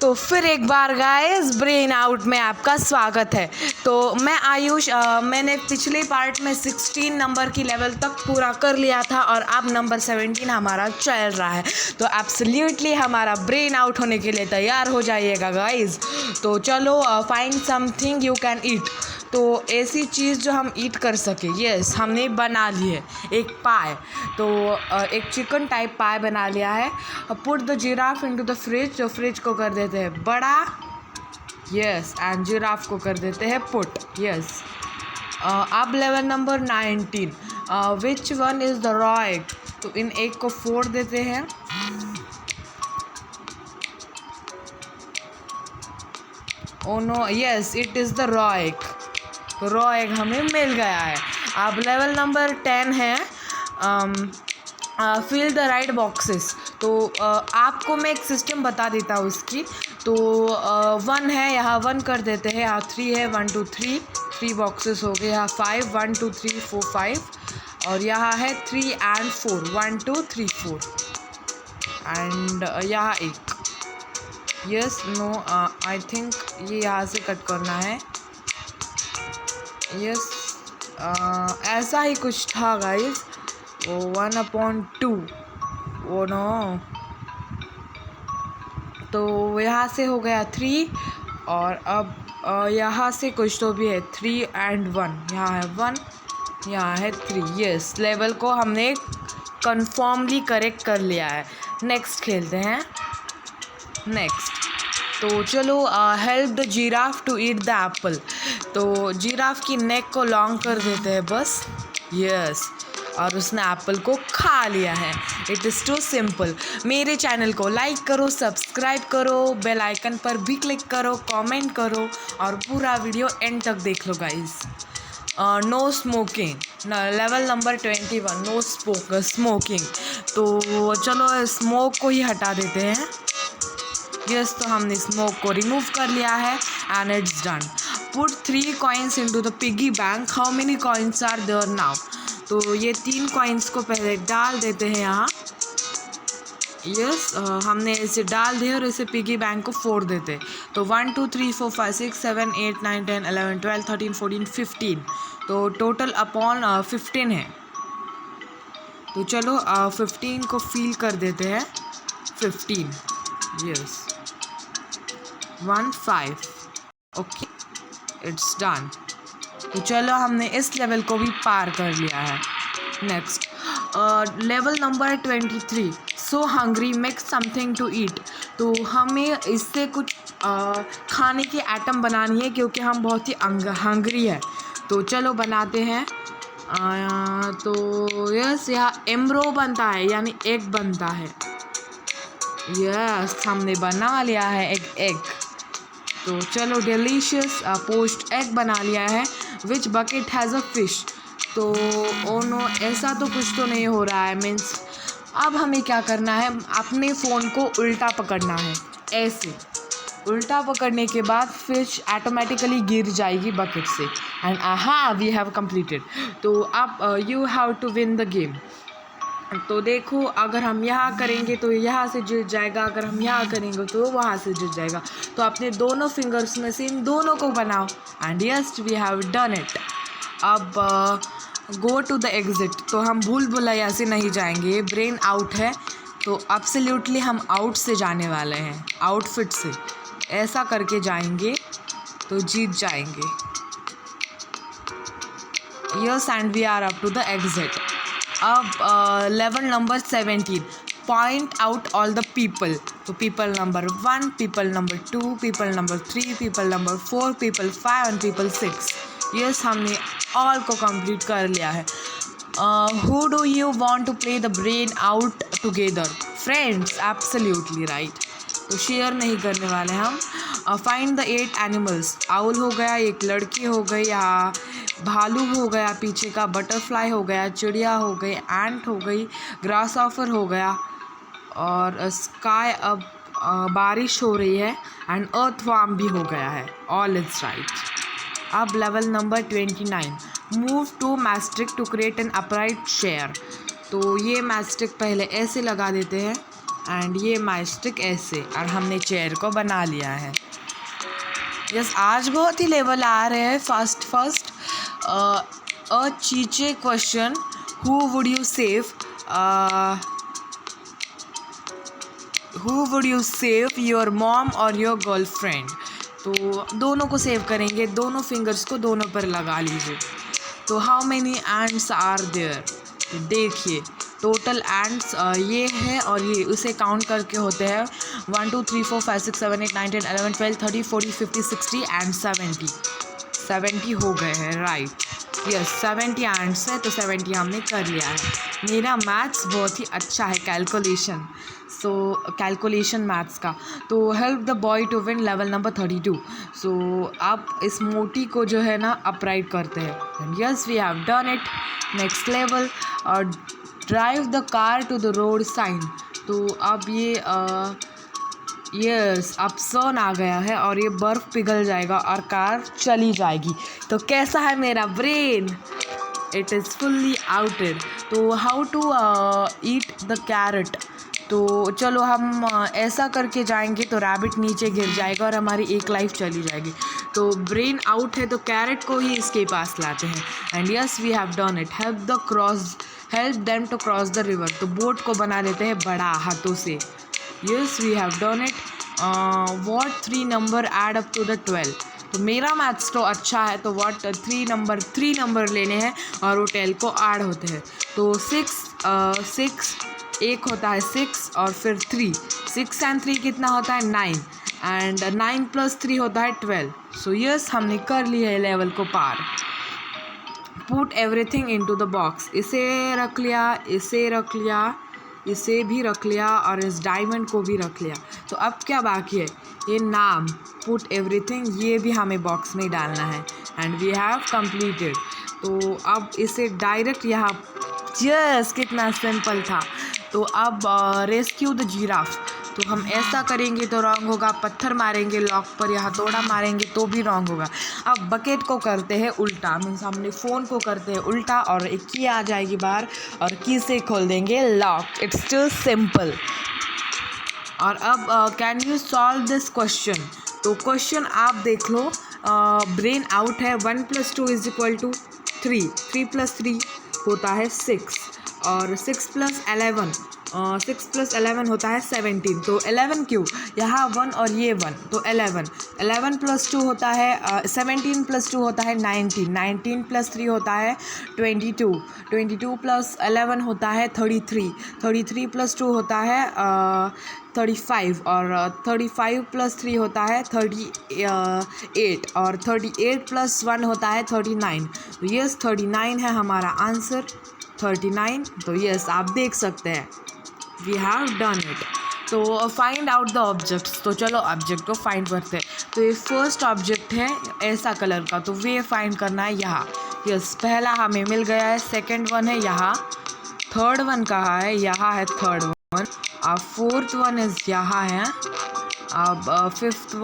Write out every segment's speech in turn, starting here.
तो फिर एक बार गाइस ब्रेन आउट में आपका स्वागत है। तो मैं आयुष, मैंने पिछले पार्ट में 16 नंबर की लेवल तक पूरा कर लिया था और अब नंबर 17 हमारा चल रहा है। तो एब्सोल्युटली हमारा ब्रेन आउट होने के लिए तैयार हो जाइएगा गाइस। तो चलो find something you can eat. तो ऐसी चीज़ जो हम ईट कर सके। यस, हमने बना ली है एक पाए। तो एक चिकन टाइप पाए बना लिया है। Put the giraffe into the fridge. जो फ्रिज को कर देते हैं बड़ा। यस, एंड जिराफ को कर देते हैं पुट। यस, अब level number 19। Which one is the raw egg. तो इन एग को फोड़ देते हैं। Oh no, yes it is the raw egg. तो रॉ एग हमें मिल गया है। अब लेवल नंबर 10 है फिल द राइट बॉक्सेस। तो आपको मैं एक सिस्टम बता देता हूँ उसकी। तो 1 है, यहाँ 1 कर देते हैं। यहाँ 3 है, 1 2 3 बॉक्सेस हो गए। यहाँ 5 1 2 3 4 5 और यहाँ है 3 and 4 1 2 3 4 एंड यहाँ एक। यस नो, आई थिंक ये यहाँ से कट करना है। यस, ऐसा ही कुछ था गाइस। 1/2। ओ नो, तो यहाँ से हो गया 3 और अब यहाँ से कुछ तो भी है 3 and 1। यहाँ है 1, यहाँ है 3। यस, लेवल को हमने कन्फर्मली करेक्ट कर लिया है। नेक्स्ट खेलते हैं। नेक्स्ट तो चलो help the giraffe to eat the apple. तो जिराफ की नेक को लॉन्ग कर देते हैं बस। यस, और उसने एप्पल को खा लिया है। It is too simple. मेरे चैनल को लाइक करो, सब्सक्राइब करो, बेल आइकन पर भी क्लिक करो, कमेंट करो और पूरा वीडियो एंड तक देख लो guys. No smoking. Level number 21 no smoking. तो चलो स्मोक को ही हटा देते हैं। यस, तो हमने स्मोक को रिमूव कर लिया है and it's done. Put 3 coins into the piggy bank. How many coins are there now. तो ये 3 कॉइन्स को पहले डाल देते हैं यहाँ। यस, हमने इसे डाल दिया और इसे पिगी बैंक को फोड़ देते। तो 1 2 3 4 5 6 7 8 9 10 11 12 13 14 15। तो टोटल अपॉन 15 है। तो चलो 15 को फील कर देते हैं। 15। यस, 1 5। Okay, it's done. तो चलो हमने इस लेवल को भी पार कर लिया है। Next level number 23 so hungry make something to eat. तो हमें इससे कुछ खाने की आइटम बनानी है क्योंकि हम बहुत ही हंग्री है। तो चलो बनाते हैं। तो यस, यहाँ एम्ब्रो बनता है यानी एग बनता है। यस, हमने बना लिया है एक एग। तो चलो डिलीशियस पोस्ट एग बना लिया है। विच बकेट हैज़ अ फिश। तो ओ नो, ऐसा तो कुछ तो नहीं हो रहा है। मीन्स अब हमें क्या करना है, अपने फ़ोन को उल्टा पकड़ना है। ऐसे उल्टा पकड़ने के बाद फिश ऑटोमेटिकली गिर जाएगी बकेट से एंड आहा वी हैव कंप्लीटेड। तो अब you have to win the game. तो देखो, अगर हम यहाँ करेंगे तो यहाँ से जुड़ जाएगा, अगर हम यहाँ करेंगे तो वहाँ से जुड़ जाएगा। तो अपने दोनों फिंगर्स में से इन दोनों को बनाओ and yes we have done it. अब गो टू द एग्ज़िट। तो हम भूल भुलैया से नहीं जाएंगे, ब्रेन आउट है। तो एब्सोल्युटली हम आउट से जाने वाले हैं, आउटफिट से ऐसा करके जाएंगे तो जीत जाएंगे। Yes, and we are up to the exit. अब level number 17 point out all the people. तो people number 1, people number 2, people number 3, people number 4, people 5 and people 6। Yes, हमने ऑल को कंप्लीट कर लिया है। Who do you want to play the brain out together. Friends, absolutely right. तो share नहीं करने वाले हम। Find the 8 animals. आउल हो गया, एक लड़की हो गई, यहाँ भालू हो गया, पीछे का बटरफ्लाई हो गया, चिड़िया हो गई, एंट हो गई, ग्रास ऑफर हो गया और स्काई अब बारिश हो रही है एंड अर्थ वार्म भी हो गया है। All is right. अब level number 29 move to mastic to create an upright chair. तो ये मैस्टिक पहले ऐसे लगा देते हैं एंड ये माई स्टिक ऐसे, और हमने चेयर को बना लिया है। यस, आज बहुत ही लेवल आ रहे हैं first. A cheeky question, who would you save, who would you save, your mom और योर गर्लफ्रेंड। तो दोनों को सेव करेंगे, दोनों फिंगर्स को दोनों पर लगा लीजिए। तो how many ends are there, तो देखिए टोटल एंड्स ये है और ये, उसे काउंट करके होते हैं 1 2 3 4 5 6 7 8 9 10 11 12 13 14 15 16 एंड 70 हो गए हैं, राइट। यस, 70 एंड्स है, तो 70 हमने कर लिया है। मेरा मैथ्स बहुत ही अच्छा है, कैलकुलेशन मैथ्स का। तो help the boy to win level number 32। So आप इस मोटी को जो है ना अपराइट करते हैं, and yes we have done it. Next level, और drive the car to the road sign. तो अब ये यस, अब सन आ गया है और ये बर्फ़ पिघल जाएगा और कार चली जाएगी। तो कैसा है मेरा brain, it is fully outed. तो how to eat the carrot, तो चलो हम ऐसा करके जाएंगे तो रैबिट नीचे गिर जाएगा और हमारी एक लाइफ चली जाएगी। तो ब्रेन आउट है, तो कैरेट को ही इसके पास लाते हैं, and yes we have done it. Help them to cross the river, तो बोट को बना देते हैं बड़ा हाथों से। Yes we have done it. What 3 number add up to the 12, तो मेरा मैथ्स तो अच्छा है, तो व्हाट 3 नंबर लेने हैं और वो 12 को ऐड होते हैं। तो 6 एक होता है 6 और फिर 3, 6 एंड 3 कितना होता है 9, एंड 9 प्लस 3 होता है 12। सो यस, हमने कर लिया है लेवल को पार। Put everything into the box, इसे रख लिया, इसे रख लिया, इसे भी रख लिया और इस डायमंड को भी रख लिया। तो अब क्या बाकी है, ये नाम पुट एवरीथिंग, ये भी हमें बॉक्स में डालना है, एंड वी हैव कंप्लीटेड। तो अब इसे डायरेक्ट यहाँ, यस कितना सिंपल था। तो अब रेस्क्यू द जिराफ, तो हम ऐसा करेंगे तो रॉन्ग होगा, पत्थर मारेंगे लॉक पर या हथौड़ा मारेंगे तो भी रॉन्ग होगा। अब बकेट को करते हैं उल्टा, मीन्स हमने फ़ोन को करते हैं उल्टा और एक की आ जाएगी बाहर और की से खोल देंगे लॉक। It's still simple. और अब can you solve this question, तो क्वेश्चन आप देख लो। ब्रेन आउट है, 1 + 2 = 3, 3 + 3 होता है 6, और 6 + 11 6 + 11 होता है 17। तो 11 क्यों, यहाँ 1 और ये 1, तो 11 + 2 होता है 17 + 2 होता है 19, 19 + 3 होता है 22, 22 + 11 होता है 33, 33 + 2 होता है 35, और 35 + 3 होता है 38, और 38 + 1 होता है 39। तो यस 39 है हमारा आंसर, 39। तो यस आप देख सकते हैं वी हैव डन इट। तो फाइंड आउट द ऑब्जेक्ट्स, तो चलो ऑब्जेक्ट को फाइंड करते हैं। तो ये फर्स्ट ऑब्जेक्ट है ऐसा कलर का, तो वे फाइंड करना है यहाँ। यस, पहला हमें मिल गया है, सेकंड वन है यहाँ, थर्ड वन कहाँ है, यहाँ है थर्ड वन, अब फोर्थ वन इज यहाँ है, अब फिफ्थ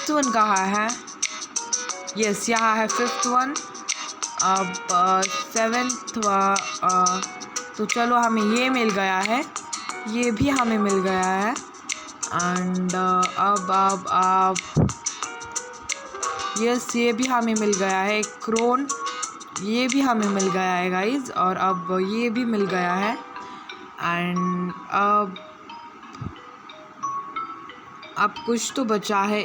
वन कहाँ है, यस यहाँ है फिफ्थ वन, अब सेवेंथ तो चलो हमें ये मिल गया है, ये भी हमें मिल गया है, एंड अब यस ये भी हमें मिल गया है, क्रोन ये भी हमें मिल गया है गाइज, और अब ये भी मिल गया है, एंड अब कुछ तो बचा है,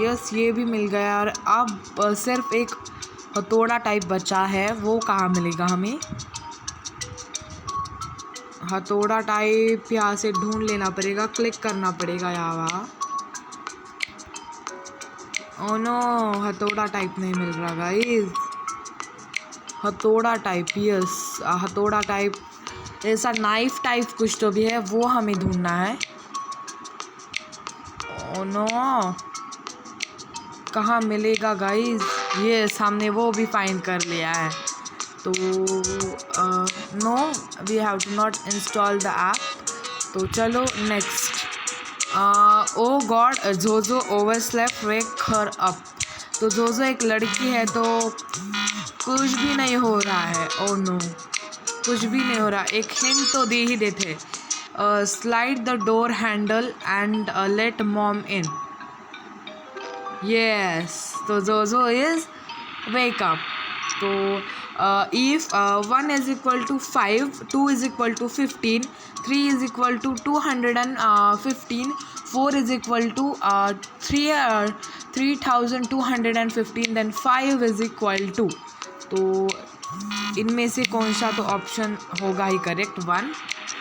यस ये भी मिल गया, और अब सिर्फ एक हथौड़ा टाइप बचा है, वो कहाँ मिलेगा हमें, हथौड़ा टाइप यहाँ से ढूंढ लेना पड़ेगा, क्लिक करना पड़ेगा यहाँ वहाँ। ओह नो, हथौड़ा टाइप नहीं मिल रहा गाइस, हथौड़ा टाइप, यस हथौड़ा टाइप, ऐसा नाइफ टाइप कुछ तो भी है, वो हमें ढूंढना है। ओह नो, कहाँ मिलेगा गाइस, ये सामने वो भी फाइंड कर लिया है। तो no we have to not install the app. तो चलो नेक्स्ट, ओ गॉड जोजो ओवरस्लेप्ट, वेक हर अप। तो जोजो एक लड़की है तो कुछ भी नहीं हो रहा है, ओ नो कुछ भी नहीं हो रहा। एक हिंट तो दे ही देते। Slide the door handle and let mom in. Yes, तो जोजो इज वेकअप। तो if 1 is equal to 5, 2 is equal to 15, 3 is equal to 215, 4 is equal to 3215, then 5 is equal to, तो इनमें से कौन सा तो ऑप्शन होगा ही करेक्ट, 1।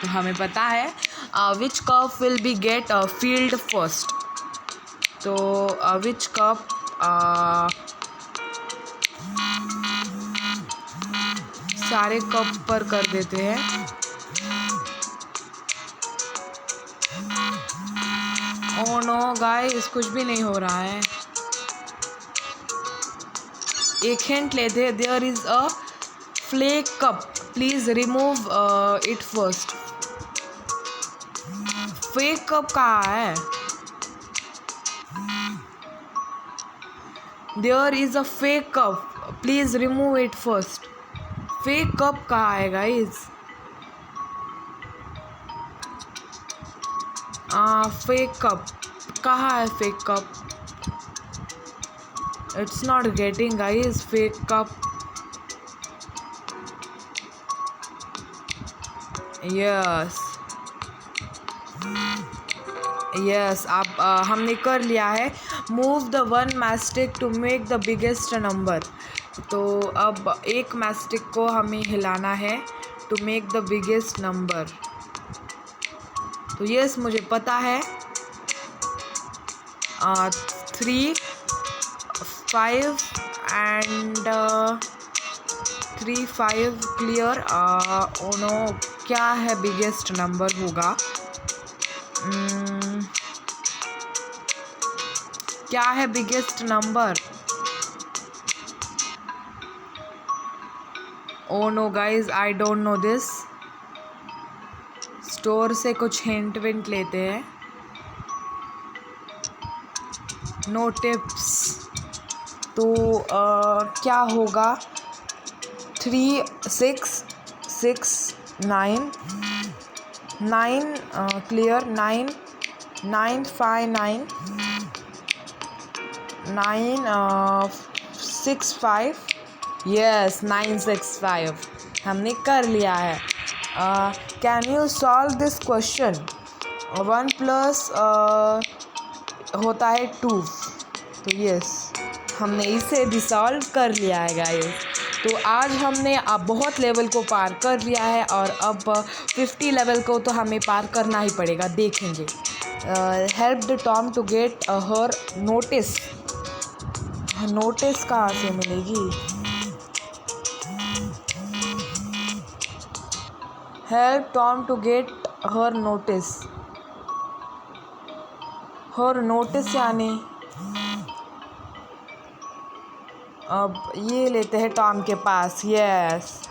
तो हमें पता है which cup will be get filled first. तो विच कप सारे कप पर कर देते हैं। ओह नो गाइस, कुछ भी नहीं हो रहा है। एक हिंट लेते हैं। There is a flake cup, please remove it first. Fake cup कहाँ है? There is a fake cup, please remove it first. Fake cup कहाँ है गाइस? फेक कप कहाँ है? Fake cup, it's not getting guys. Fake cup, yes yes, आप हमने कर लिया है। Move the one matchstick to make the biggest number. तो अब एक मैस्टिक को हमें हिलाना है to make the biggest number. तो यस, मुझे पता है 3, 5 एंड 3, 5 क्लियर। ओ नो, क्या है बिगेस्ट नंबर होगा? क्या है biggest number? Oh no guys, I don't know this. Store से कुछ हिंट विंट लेते हैं। No tips. तो क्या होगा? 3, 6, 6, 9, 9 क्लियर। 9, 9, 5, 9, 9, 6, 5। यस, 9, 6, 5 हमने कर लिया है। Can you solve this question? 1 plus होता है 2। तो यस, हमने इसे भी सॉल्व कर लिया है गाइस। तो आज हमने अब बहुत लेवल को पार कर लिया है और अब 50 लेवल को तो हमें पार करना ही पड़ेगा, देखेंगे। Help the Tom to get her notice. Notice कहाँ से मिलेगी? Help Tom to get her notice. Her notice यानी अब ये लेते हैं टॉम के पास। यस,